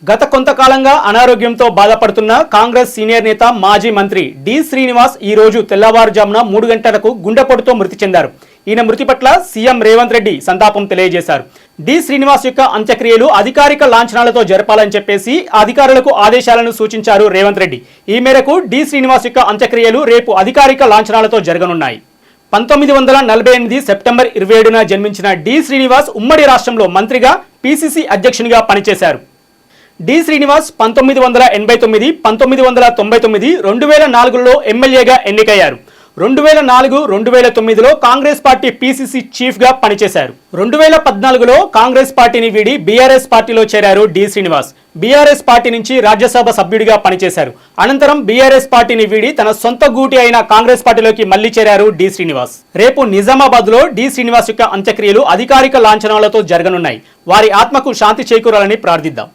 గత కొంతకాలంగా అనారోగ్యంతో బాధపడుతున్న కాంగ్రెస్ సీనియర్ నేత మాజీ మంత్రి డి శ్రీనివాస్ ఈ రోజు తెల్లవారుజామున 3 గంటలకు గుండెపోటుతో మృతి చెందారు. ఈయన మృతి పట్ల సీఎం రేవంత్ రెడ్డి సంతాపం తెలియజేశారు. డి శ్రీనివాస్ యొక్క అంత్యక్రియలు అధికారిక లాంఛనాలతో జరపాలని చెప్పేసి అధికారులకు ఆదేశాలను సూచించారు రేవంత్ రెడ్డి. ఈ మేరకు డి శ్రీనివాస్ యొక్క అంత్యక్రియలు రేపు అధికారిక లాంఛనాలతో జరగనున్నాయి. 1948 సెప్టెంబర్ 27న జన్మించిన డి శ్రీనివాస్ ఉమ్మడి రాష్ట్రంలో మంత్రిగా పీసీసీ అధ్యక్షునిగా పనిచేశారు. డి శ్రీనివాస్ 1989, 1999, 2004లో ఎమ్మెల్యేగా ఎన్నికయ్యారు. 2004, 2009లో కాంగ్రెస్ పార్టీ పీసీసీ చీఫ్గా పనిచేశారు. 2014లో కాంగ్రెస్ పార్టీని వీడి బీఆర్ఎస్ పార్టీలో చేరారు డి శ్రీనివాస్. బీఆర్ఎస్ పార్టీ నుంచి రాజ్యసభ సభ్యుడిగా పనిచేశారు. అనంతరం బీఆర్ఎస్ పార్టీని వీడి తన సొంత గూటి అయిన కాంగ్రెస్ పార్టీలోకి మళ్లీ చేరారు డి శ్రీనివాస్. రేపు నిజామాబాద్లో డి శ్రీనివాస్ యొక్క అంత్యక్రియలు అధికారిక లాంఛనాలతో జరగనున్నాయి. వారి ఆత్మకు శాంతి చేకూరాలని ప్రార్థిద్దాం.